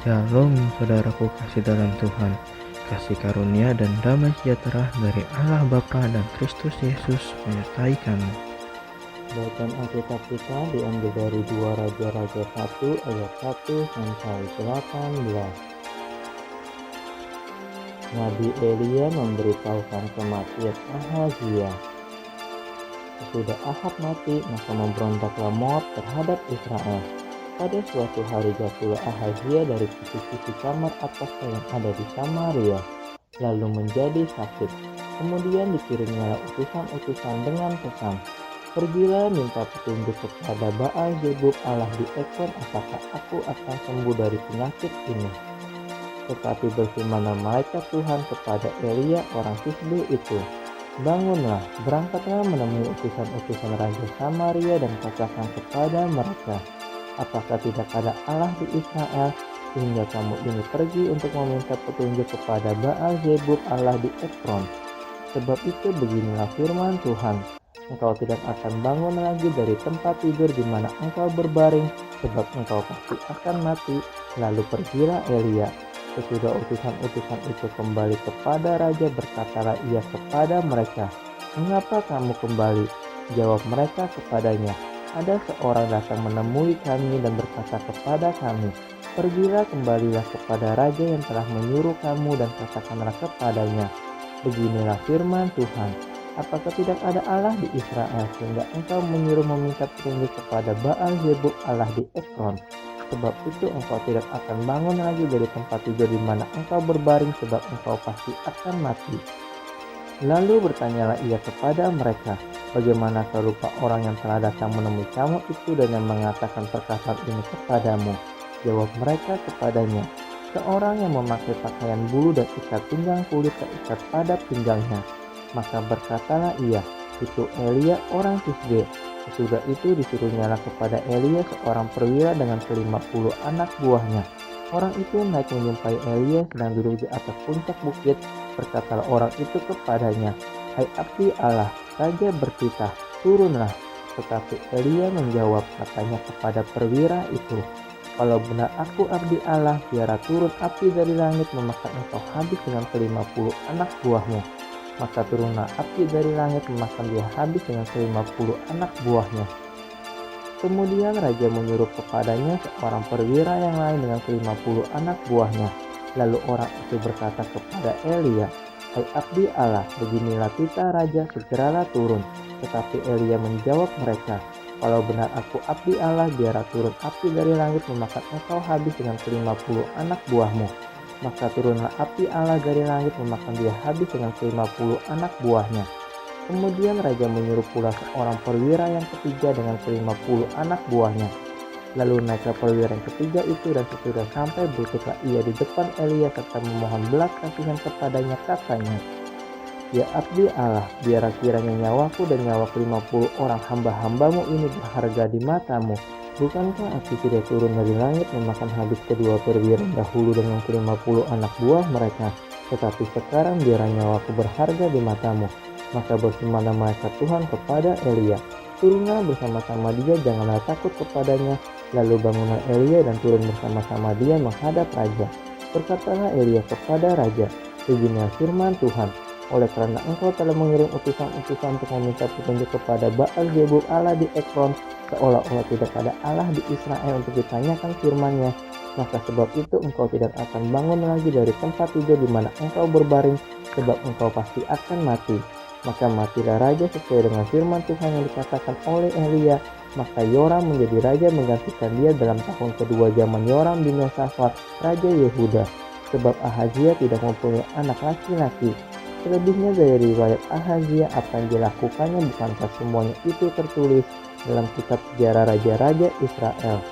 Shalom saudaraku kasih dalam Tuhan, kasih karunia dan damai sejahtera dari Allah Bapa dan Kristus Yesus menyertai kamu. Bacaan Alkitab kita diambil dari 2 Raja-Raja 1 ayat 1 sampai 18. Nabi Elia memberitahukan kematian Ahazia. Sesudah Ahab mati, maka memberontaklah Moab terhadap Israel. Pada suatu hari jatuhlah Ahazia dari kisi-kisi kamar atasnya yang ada di Samaria, lalu menjadi sakit. Kemudian dikirimnya utusan-utusan dengan pesan, "Pergilah minta petunjuk kepada Baal Zebub Allah di Ekron, apakah aku akan sembuh dari penyakit ini." Tetapi berfirmanlah malaikat Tuhan kepada Elia orang Tisbe itu, "Bangunlah, berangkatlah menemui utusan-utusan Raja Samaria dan katakan kepada mereka, apakah tidak ada Allah di Israel, sehingga kamu ini pergi untuk meminta petunjuk kepada Baal Zebub Allah di Ekron? Sebab itu beginilah firman Tuhan, engkau tidak akan bangun lagi dari tempat tidur di mana engkau berbaring, sebab engkau pasti akan mati." Lalu pergilah Elia. Sesudah utusan-utusan itu kembali kepada raja, berkatalah ia kepada mereka, "Mengapa kamu kembali?" Jawab mereka kepadanya, "Ada seorang datang menemui kami dan berkata kepada kami, 'Pergilah, kembalilah kepada raja yang telah menyuruh kamu dan katakanlah kepadanya, beginilah firman Tuhan, apakah tidak ada Allah di Israel sehingga engkau menyuruh meminta petunjuk kepada Baal Zebub Allah di Ekron? Sebab itu engkau tidak akan bangun lagi dari tempat tidur di mana engkau berbaring, sebab engkau pasti akan mati.' Lalu bertanyalah ia kepada mereka, 'Bagaimanakah rupa orang yang telah datang menemui kamu itu dan yang mengatakan perkataan ini kepadamu?' Jawab mereka kepadanya, 'Seorang yang memakai pakaian bulu dan ikat pinggang kulit terikat pada pinggangnya.' Maka berkatalah ia, 'Itu Elia orang Tisbe.' Sesudah itu disuruhnyalah kepada Elia seorang perwira dengan 50 anak buahnya. Orang itu naik menjumpai Elia sedang duduk di atas puncak bukit. Berkatalah orang itu kepadanya, 'Hai abdi Allah, raja bertitah, turunlah.' Tetapi Elia menjawab katanya kepada perwira itu, 'Kalau benar aku abdi Allah, biarlah turun api dari langit memakan engkau habis dengan 50 anak buahmu.' Maka turunlah api dari langit memakan dia habis dengan 50 anak buahnya. Kemudian raja menyuruh kepadanya seorang perwira yang lain dengan 50 anak buahnya. Lalu orang itu berkata kepada Elia, 'Hai abdi Allah, beginilah titah raja, segeralah turun.' Tetapi Elia menjawab mereka, 'Kalau benar aku abdi Allah, biarlah turun api dari langit memakan engkau habis dengan 50 anak buahmu.' Maka turunlah api Allah dari langit memakan dia habis dengan 50 anak buahnya. Kemudian raja menyuruh pula seorang perwira yang ketiga dengan 50 anak buahnya. Lalu naiklah perwira yang ketiga itu, dan sesudah sampai berlututlah ia di depan Elia serta memohon belas kasihan kepadanya, katanya, 'Ya abdi Allah, biarlah kiranya nyawaku dan nyawa 50 orang hamba-hambamu ini berharga di matamu. Bukankah api tidak turun dari langit memakan habis kedua perwira dahulu dengan 50 anak buah mereka? Tetapi sekarang biarlah nyawaku berharga di matamu.' Maka berfirmanlah malaikat Tuhan kepada Elia, 'Turunlah bersama-sama dia, janganlah takut kepadanya.' Lalu bangunlah Elia dan turun bersama-sama dia menghadap raja. Berkatalah Elia kepada raja, 'Beginilah firman Tuhan, oleh karena engkau telah mengirim utusan-utusan untuk meminta petunjuk kepada Baal Zebub Allah di Ekron, seolah-olah tidak ada Allah di Israel untuk ditanyakan firman-Nya, maka sebab itu engkau tidak akan bangun lagi dari tempat tidur di mana engkau berbaring, sebab engkau pasti akan mati.' Maka matilah raja sesuai dengan firman Tuhan yang dikatakan oleh Elia. Maka Yoram menjadi raja menggantikan dia dalam tahun kedua zaman Yoram bin Yosafat, raja Yehuda, sebab Ahazia tidak mempunyai anak laki-laki. Selebihnya dari riwayat Ahazia apa yang dilakukannya, bukankah semuanya itu tertulis dalam kitab sejarah raja-raja Israel?"